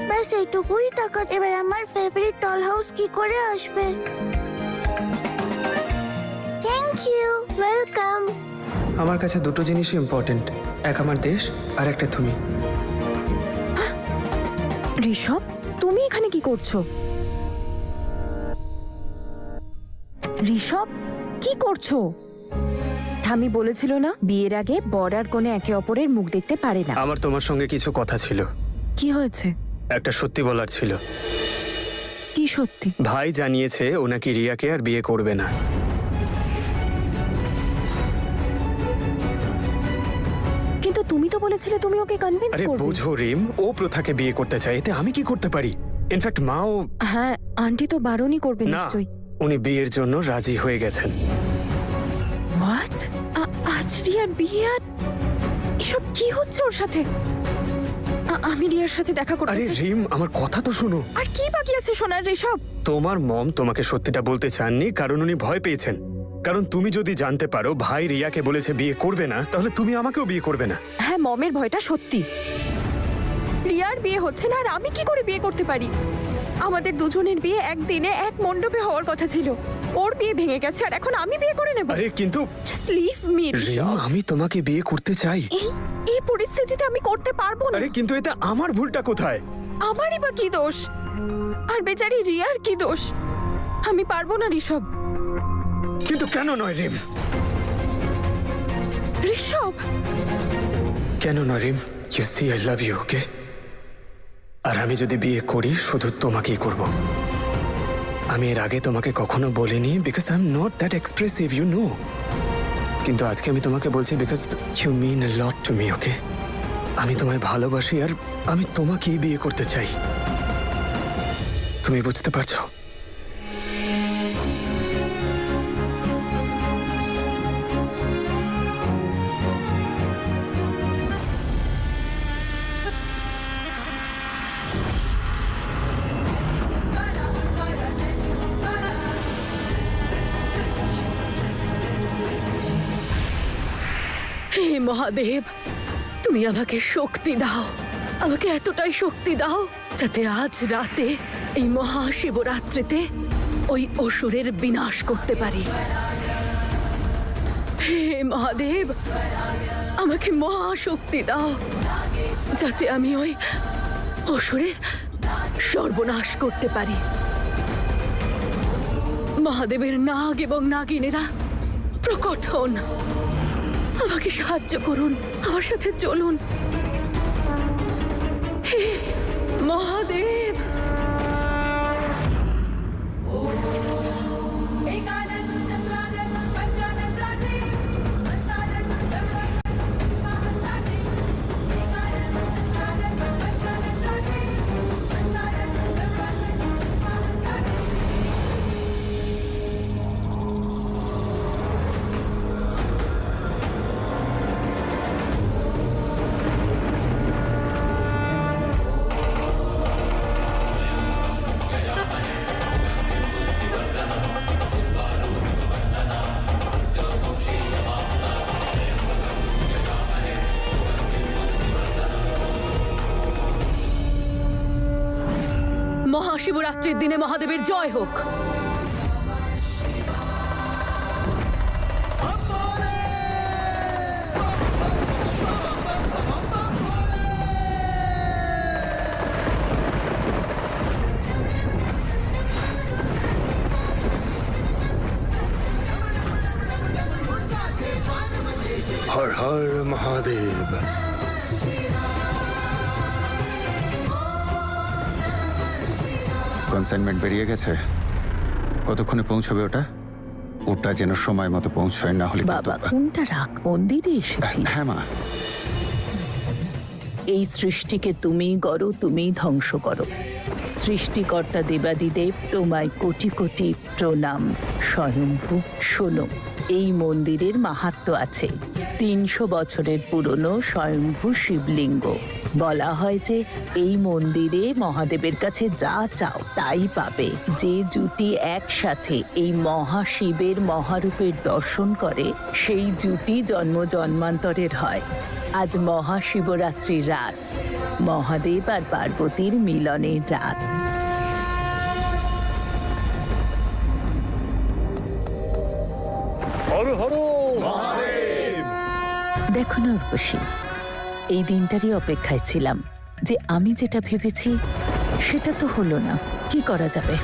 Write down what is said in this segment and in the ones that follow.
ব্যাস এইটুকুই টাকা। এবার আমার ফেভারিট ডল হাউস কি করে আসবে? Thank you. ওয়েলকাম। আমার কাছে দুটো জিনিসই ইম্পর্টেন্ট, এক আমার দেশ আর একটা তুমি। ঋষভ, তুমি এখানে কি করছো? ঋষভ, কি করছো? ঠামি বলেছিল না, বিয়ের আগে বর আর কনে একে অপরের মুখ দেখতে পারে না। আমার তোমার সঙ্গে কিছু কথা ছিল। কি হয়েছে? একটা সত্যি বলার ছিল। কি সত্যি? ভাই জানিয়েছে ও নাকি রিয়াকে আর বিয়ে করবে না। কিন্তু তুমি তো বলেছিলে তুমি ওকে কনভিন্স আরে করবে। বুঝো রিম, ও প্রথাকে বিয়ে করতে চায়, এতে আমি কি করতে পারি? ইনফ্যাক্ট মাও। হ্যাঁ, আন্টি তো বারণই করবে না, নিশ্চয়ই। উনি বিয়ের জন্য রাজি হয়ে গেছেন। হোয়াট? আজ রিয়ার বিয়ে আর এসব কি হচ্ছে ওর সাথে? আমি রিয়ার সাথে দেখা করতে আরে চাই। রিম, আমার কথা তো শোনো। আর কি বাকি আছে শোনার ঋষভ? তোমার মম তোমাকে সত্যিটা বলতে চাননি কারণ উনি ভয় পেয়েছেন। কারণ তুমি যদি জানতে পারো ভাই রিয়াকে বলেছে বিয়ে করবে না, তাহলে তুমি আমাকেও বিয়ে করবে না। হ্যাঁ, মমের ভয়টা সত্যি। রিয়ার বিয়ে হচ্ছে না আর আমি কি করে বিয়ে করতে পারি? আমাদের দুজনের বিয়ে একদিনে এক মণ্ডপে হওয়ার কথা ছিল। ওর বিয়ে ভেঙে গেছে আর এখন আমি বিয়ে করে নেব। আরে কিন্তু জাস্ট লিভ মি রিম, আমি তোমাকে বিয়ে করতে চাই। এই পরিস্থিতিতে আমি করতে পারবো না। আরে কিন্তু এতে আমার ভুলটা কোথায়? আমারই বা কি দোষ? আর বেচারি রিয়ার কি দোষ? আমি পারবো না ঋষভ। কিন্তু কেন নয় রিম? ঋষভ, কেন নয় Rim? You see I love you, okay? আর আমি যদি বিয়ে করি শুধু তোমাকেই করব। আমি এর আগে তোমাকে কখনো বলিনি because I am not that expressive, you know. কিন্তু আজকে আমি তোমাকে বলছি because you mean a lot to me, okay? আমি তোমায় ভালোবাসি আর আমি তোমাকেই বিয়ে করতে চাই। তুমি বুঝতে পারছো? হে মহাদেব, তুমি আমাকে শক্তি দাও, আমাকে এতটাই শক্তি দাও যাতে আজ রাতে এই মহাশিবরাত্রিতে ওই অসুরের বিনাশ করতে পারি। হে মহাদেব, আমাকে মহাশক্তি দাও যাতে আমি ওই অসুরের সর্বনাশ করতে পারি। মহাদেবের নাগ এবং নাগিনেরা প্রকট হন, আমাকে সাহায্য করুন, আমার সাথে চলুন। হে মহাদেব, মহাশিবরাত্রির দিনে মহাদেবের জয় হোক। হর হর মহাদেব। কনসাইনমেন্ট বেরিয়ে গেছে, কতক্ষণে পৌঁছবে ওটা? ওটা যেন সময় মতো পৌঁছয়, না হলে বাবা কোনটা রাখ, মন্দিরে এসেছি। হ্যাঁ মা। এই সৃষ্টিকে তুমি গড়ো, তুমি ধ্বংস করো। সৃষ্টিকর্তা দেবাদিদেব তোমায় কোটি কোটি প্রণাম। স্বয়ম্ভু শোনো, এই মন্দিরের মাহাত্ম্য আছে। 300 বছরের পুরনো স্বয়ম্ভু শিবলিঙ্গ। বলা হয় যে এই মন্দিরে মহাদেবের কাছে যা চাও তাই পাবে। যে জুটি একসাথে এই মহাশিবের মহারূপের দর্শন করে সেই জুটি জন্ম জন্মান্তরের হয়। আজ মহাশিবরাত্রির রাত, মহাদেব আর পার্বতীর মিলনের রাত। দেখো না উর্বশী, এই দিনটারই অপেক্ষায় ছিলাম যে আমি যেটা ভেবেছি সেটা তো হলো না। কি করা যাবে?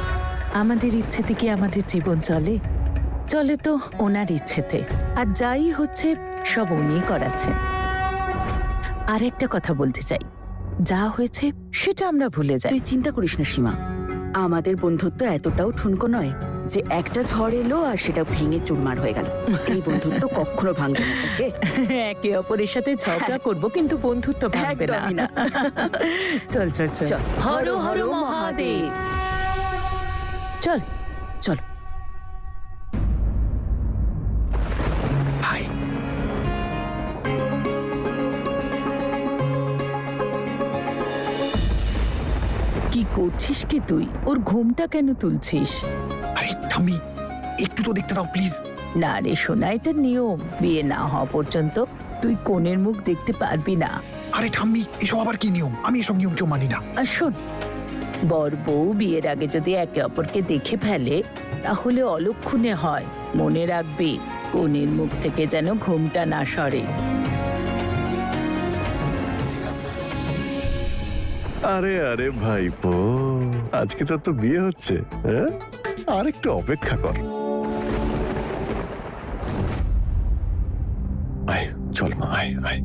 আমাদের ইচ্ছেতে কি আমাদের জীবন চলে? চলে তো ওনার ইচ্ছেতে, আর যাই হচ্ছে সব উনিই করাচ্ছেন। আর একটা কথা বলতে চাই, যা হয়েছে সেটা আমরা ভুলে যাই। তুই চিন্তা করিস না সীমা, আমাদের বন্ধুত্ব এতটাও ঠুনকো নয় যে একটা ঝড় এলো আর সেটা ভেঙে চুরমার হয়ে গেল। এই বন্ধুত্ব কখনো ভাঙবে না, ওকে? একে অপরের সাথে ঝগড়া করব, কিন্তু বন্ধুত্ব ভাঙবে একদমই না। না। চল চল চল, চল। হর হর মহাদেব। চল চল। কি করছিস কি তুই? ওর ঘুমটা কেন তুলছিস? আরে ঠাম্মি, একটু তো দেখতে দাও প্লিজ। না রে সোনা, এটা নিয়ম। বিয়ে না হওয়া পর্যন্ত তুই কনের মুখ দেখতে পারবি না। আরে ঠাম্মি, এসব আবার কি নিয়ম? আমি এসব নিয়ম কেউ মানি না। আর শোন, বর বউ বিয়ের আগে যদি একে অপরকে দেখে ফেলে তাহলে অলক্ষণে হয়। মনে রাখবি, কনের মুখ থেকে যেন ঘুমটা না সরে। আরে আরে ভাইপো, আজকে তো বিয়ে হচ্ছে, হ্যাঁ? আর একটু অপেক্ষা কর। আয় চল মা, আয় আয়।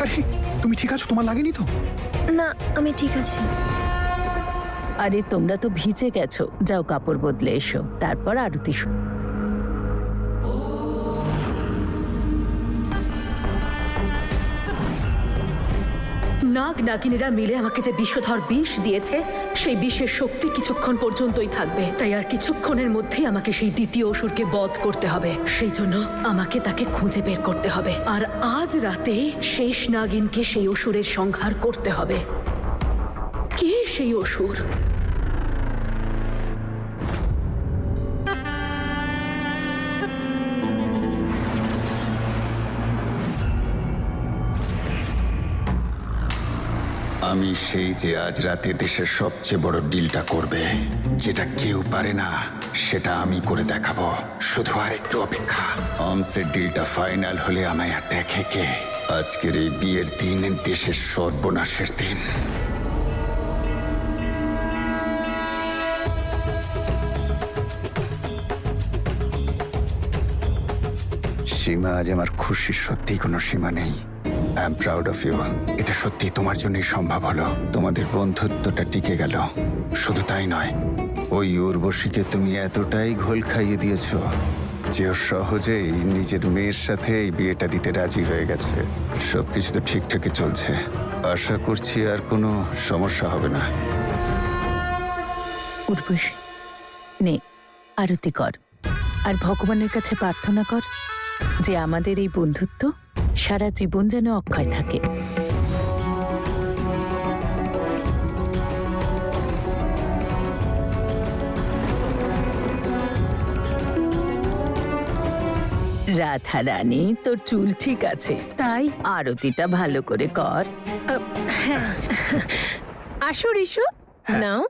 আরে তুমি ঠিক আছো? তোমার লাগেনি তো? না, আমি ঠিক আছি। আরে তোমরা তো ভিজে গেছো, যাও কাপড় বদলে এসো, তারপর আরতি নাগ নাগিনীরা মিলে আমাকে যে বিষধর বিষ দিয়েছে, সেই বিষের শক্তি কিছুক্ষণ পর্যন্তই থাকবে। তাই আর কিছুক্ষণের মধ্যেই আমাকে সেই দ্বিতীয় অসুরকে বধ করতে হবে। সেই জন্য আমাকে তাকে খুঁজে বের করতে হবে, আর আজ রাতে শেষ নাগিনকে সেই অসুরের সংহার করতে হবে। কে সেই অসুর? আমি সেই যে আজ রাতে দেশের সবচেয়ে বড় ডিলটা করবে, যেটা কেউ পারে না, সেটা আমি করে দেখাবো। শুধু আর একটু অপেক্ষা। অমসের ডিলটা ফাইনাল হলে আমায় আর দেখে কে? আজকের এই বিয়ের দিন দেশের সর্বনাশের দিন। সীমা, আজ আমার খুশির সত্যি কোনো সীমা নেই। I am proud of you. এটা সত্যি তোমার জন্যই সম্ভব হলো। তোমাদের বন্ধুত্বটা টিকে গেল। শুধু তাই নয়, ওই উর্বশীকে তুমি এতটাই ঘোল খাইয়ে দিয়েছো যে ও সহজেই নিজের মেয়ের সাথে এই বিয়েটা দিতে রাজি হয়ে গেছে। সবকিছু তো ঠিকঠাকই চলছে। আশা করছি আর কোনো সমস্যা হবে না। উর্বশী, নে আরতি কর, আর ভগবানের কাছে প্রার্থনা কর যে আমাদের এই বন্ধুত্ব সারা জীবন যেন অক্ষয় থাকে। রাধা রানী, তোর চুল ঠিক আছে, তাই আরতিটা ভালো করে কর। আসো রিশু, নাও।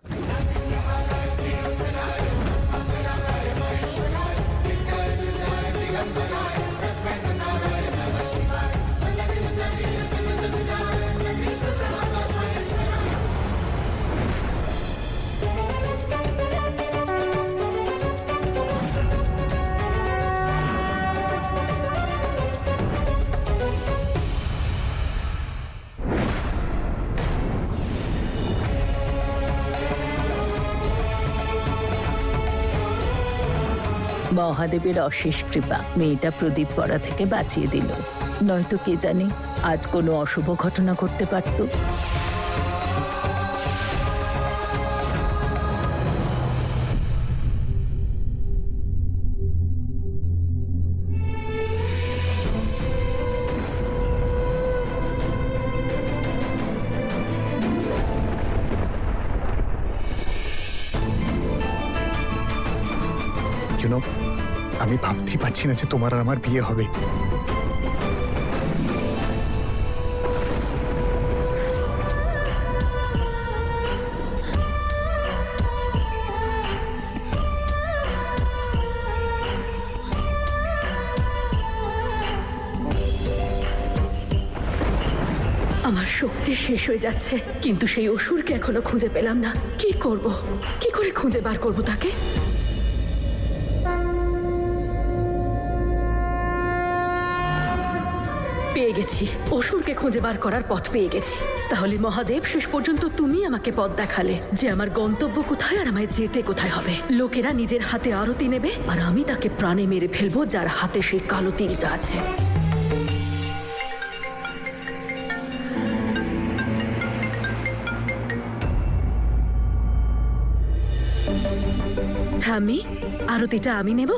মহাদেবের অশেষ কৃপা মেয়েটা প্রদীপ পড়া থেকে বাঁচিয়ে দিল, নয়তো কে জানে আজ কোনো অশুভ ঘটনা ঘটতে পারত। আমি ভাবতেই পারছি না যে তোমার আর আমার বিয়ে হবে। আমার শক্তি শেষ হয়ে যাচ্ছে, কিন্তু সেই অসুরকে এখনো খুঁজে পেলাম না। কি করব? কি করে খুঁজে বার করব তাকে? পেয়ে গেছি, অসুরকে খুঁজে বার করার পথ পেয়ে গেছি। তাহলে মহাদেব, শেষ পর্যন্ত তুমি আমাকে পথ দেখালে যে আমার গন্তব্য কোথায় আর আমায় যেতে কোথায় হবে। লোকেরা নিজের হাতে আরতি নেবে আর আমি তাকে প্রাণে মেরে ফেলবো যার হাতে সেই কালো তীরটা আছে। ঠাম্মি, আরতিটা আমি নেব?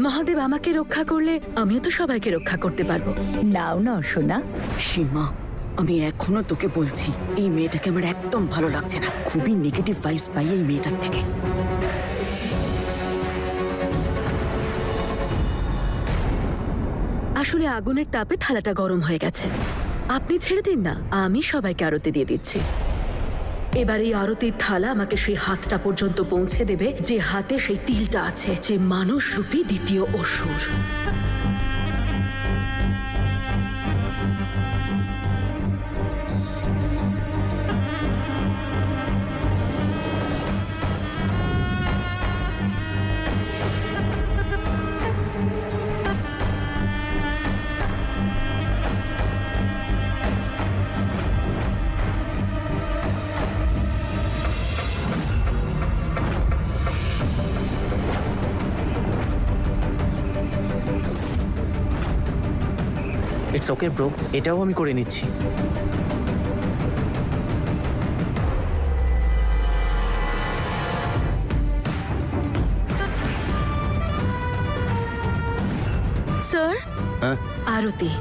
মহাদেব আমাকে রক্ষা করলে আমিও তো সবাইকে রক্ষা করতে পারবো। নাও না সোনা। সীমা, আমি এখনো তোকে বলছি, এই মেয়েটাকে আমার একদম ভালো লাগছে না। খুবই নেগেটিভ ভাইবস পাই এই মেয়েটার থেকে। আসলে আগুনের তাপে থালাটা গরম হয়ে গেছে। আপনি ছেড়ে দিন না, আমি সবাইকে আরতি দিয়ে দিচ্ছি। এবার এই আরতির থালা আমাকে সেই হাতটা পর্যন্ত পৌঁছে দেবে যে হাতে সেই তিলটা আছে, যে মানুষ রূপী দ্বিতীয় অসুর। ইটস ওকে ব্রো, এটাও আমি করে নিচ্ছি। স্যার, আরতি।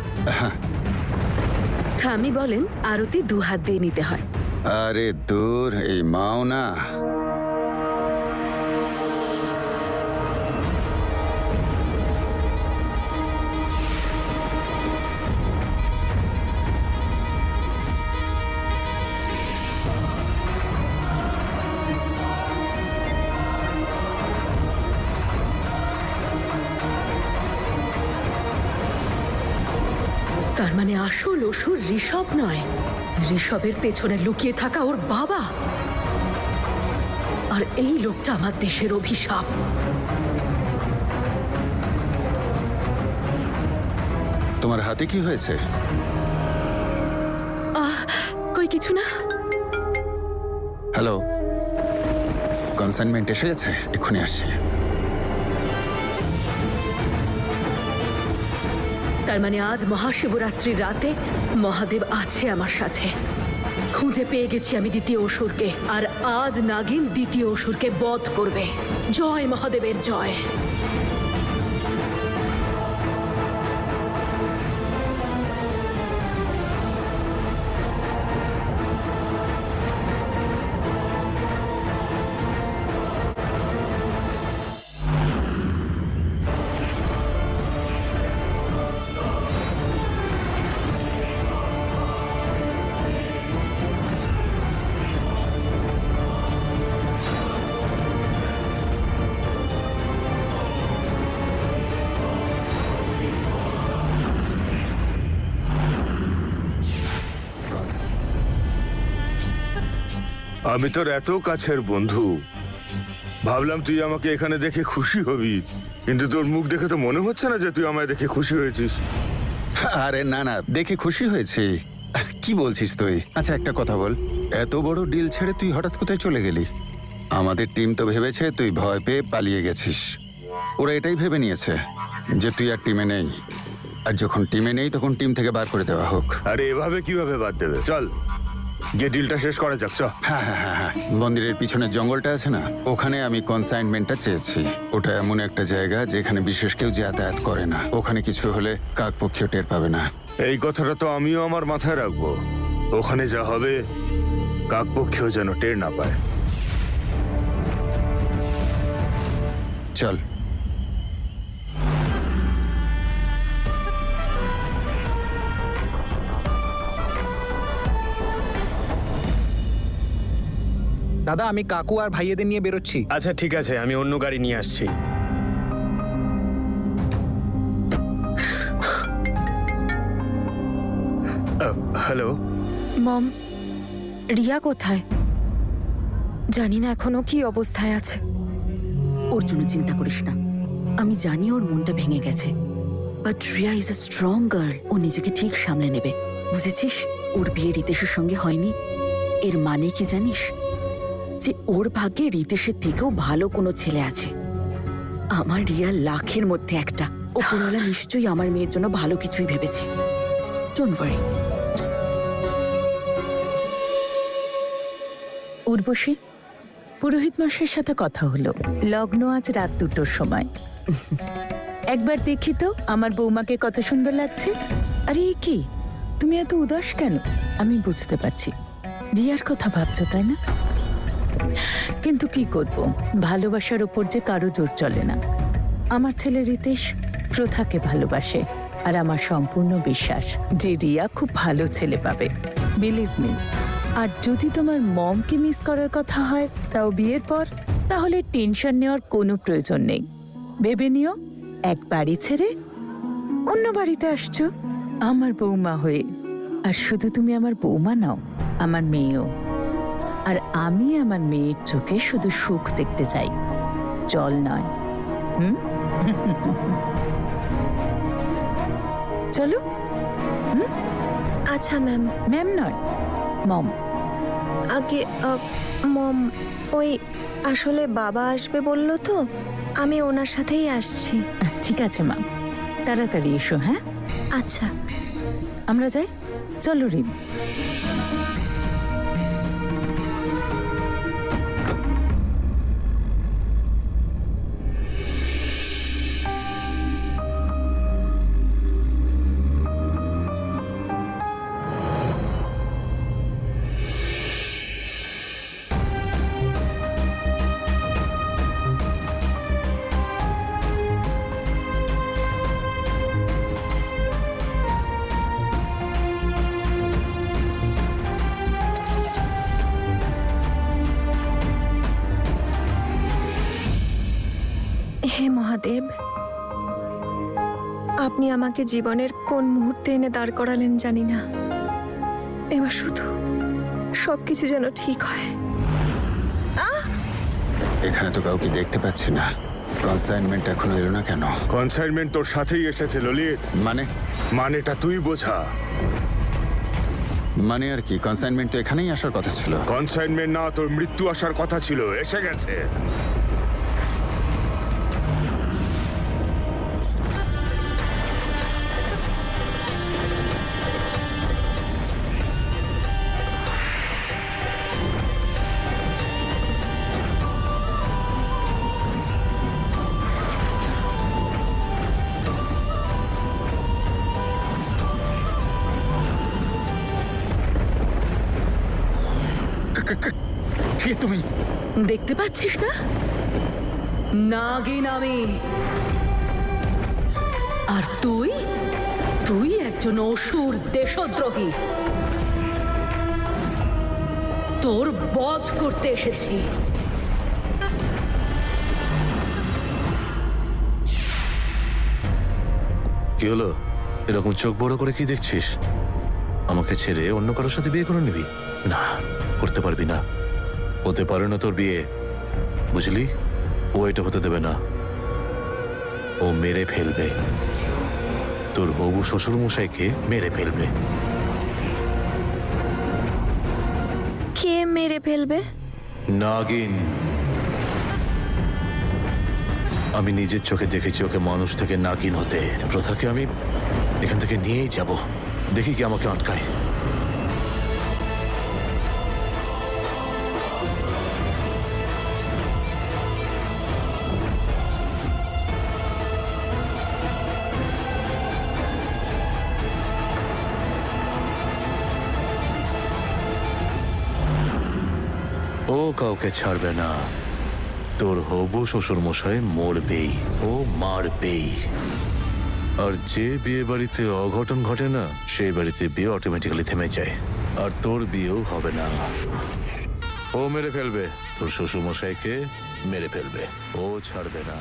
ঠামি বলেন আরতি 2 হাত দিয়ে নিতে হয়। আরে দূর, এই মাও না। তার মানে আসল অসুর ঋষভ নয়, ঋষভের পেছনে লুকিয়ে থাকা ওর বাবা। আর এই লোকটা আমার দেশের অভিশাপ। তোমার হাতে কি হয়েছে? কই কিছু না। হ্যালো, কনসাইনমেন্ট এসে গেছে, এক্ষুনি আসছি। তার মানে আজ মহাশিবরাত্রির রাতে মহাদেব আছে আমার সাথে। খুঁজে পেয়ে গেছি আমি দ্বিতীয় অসুরকে, আর আজ নাগিন দ্বিতীয় অসুরকে বধ করবে। জয় মহাদেবের জয়। আমি তোর এত কাছের বন্ধু, ভাবলাম তুই আমাকে এখানে দেখে খুশি হবি, কিন্তু তোর মুখ দেখে তো মনে হচ্ছে না যে তুই আমায় দেখে খুশি হয়েছিস। আরে না না, দেখে খুশি হয়েছি। কি বলছিস তুই? আচ্ছা একটা কথা বল, এত বড় ডিল ছেড়ে তুই হঠাৎ কোথায় চলে গেলি? আমাদের টিম তো ভেবেছে তুই ভয় পেয়ে পালিয়ে গেছিস। ওরা এটাই ভেবে নিয়েছে যে তুই আর টিমে নেই, আর যখন টিমে নেই তখন টিম থেকে বার করে দেওয়া হোক। আরে এভাবে কিভাবে বাদ দেবে? চল গিয়ে ডিলটা শেষ করা যাক। চ। হ্যাঁ, মন্দিরের পিছনের জঙ্গলটা আছে না, ওখানে আমি কনসাইনমেন্টটা চেয়েছি। ওটা এমন একটা জায়গা যেখানে বিশেষ কেউ যাতায়াত করে না। ওখানে কিছু হলে কাকপক্ষীয় টের পাবে না। এই কথাটা তো আমিও আমার মাথায় রাখবো। ওখানে যা হবে কাকপক্ষীও যেন টের না পায়। চল। দাদা, আমি কাকু আর ভাইয়েদের নিয়ে বেরোচ্ছি। আচ্ছা ঠিক আছে, আমি অন্য গাড়ি নিয়ে আসছি। হ্যালো মম, রিয়া কোথায়? জানি না এখনো কি অবস্থায় আছে। ওর জন্য চিন্তা করিস না, আমি জানি ওর মনটা ভেঙে গেছে, but Riya is a strong girl. ও নিজেকে ঠিক সামলে নেবে, বুঝেছিস? ওর বিয়ে রিতেশের সঙ্গে হয়নি, এর মানে কি জানিস? যে ওর ভাগ্যে রিতেশের থেকেও ভালো কোনো ছেলে আছে। আমার রিয়া লাখের মধ্যে একটা। ওপরওয়ালা নিশ্চয়ই আমার মেয়ের জন্য ভালো কিছুই ভেবেছে। Don't worry. উর্বশী, পুরোহিত মশাইয়ের সাথে কথা হলো, লগ্ন আজ রাত 2টোর সময়। একবার দেখি তো আমার বৌমাকে কত সুন্দর লাগছে। আরে এ কি, তুমি এত উদাস কেন? আমি বুঝতে পারছি রিয়ার কথা ভাবছো, তাই না? কিন্তু কি করব, ভালোবাসার ওপর যে কারো জোর চলে না। আমার ছেলে রিতেশ প্রথাকে ভালোবাসে, আর আমার সম্পূর্ণ বিশ্বাস যে রিয়া খুব ভালো ছেলে পাবে। Believe me. আর যদি তোমার মমকে মিস করার কথা হয়, তাও বিয়ের পর, তাহলে টেনশন নেওয়ার কোনো প্রয়োজন নেই। ভেবে নিও, এক বাড়ি ছেড়ে অন্য বাড়িতে আসছো আমার বৌমা হয়ে। আর শুধু তুমি আমার বৌমা নাও, আমার মেয়েও। আর আমি আমার মেয়ের চোখে শুধু সুখ দেখতে চাই, জল নয়। চলো। আচ্ছা ম্যাম। ম্যাম নয়, মম। আগে মম, ওই আসলে বাবা আসবে বললো তো, আমি ওনার সাথেই আসছি। ঠিক আছে মা, তাড়াতাড়ি এসো। হ্যাঁ আচ্ছা, আমরা যাই। চলো রিম। হে মহাদেব, আপনি আমাকে জীবনের কোন মুহূর্তে এনে দাঁড় করালেন জানি না। এবার শুধু সবকিছু যেন ঠিক হয়। এখানে তো কাউকে দেখতে পাচ্ছি না। কনসাইনমেন্ট এখনো এলো না কেন? কনসাইনমেন্ট তোর সাথেই এসেছে ললিত। মানেটা তুই বোঝা। মানে আর কি? কনসাইনমেন্ট তো এখানেই আসার কথা ছিল। কনসাইনমেন্ট না, তোর মৃত্যু আসার কথা ছিল, এসে গেছে। কে তুমি? দেখতে পাচ্ছিস না? নাগিন আমি। আর তুই তুই একজন অসুর, দেশদ্রোহী। তোর বধ করতে এসেছি। কি হলো? এরকম চোখ বড় করে কি দেখছিস? আমাকে ছেড়ে অন্য কারোর সাথে বিয়ে করে নিবি? না, করতে পারবি না। হতে পারে না তোর বিয়ে, বুঝলি? ও এটা হতে দেবে না। ও মেরে ফেলবে, তোর হবু শ্বশুর মশাইকে মেরে ফেলবে। কে মেরে ফেলবে? নাগিন। আমি নিজের চোখে দেখেছি ওকে মানুষ থেকে নাগিন হতে। প্রথাকে আমি এখান থেকে নিয়েই যাব, দেখি কি আমাকে আটকায়। ও কাউকে ছাড়বে না। তোর হবু শ্বশুর মশাই মরবেই, ও মারবেই। আর যে বিয়ে বাড়িতে অঘটন ঘটে না, সেই বাড়িতে বিয়ে অটোমেটিক্যালি থেমে যায়। আর তোর বিয়েও হবে না। ও মেরে ফেলবে, তোর শ্বশুর মশাইকে মেরে ফেলবে, ও ছাড়বে না।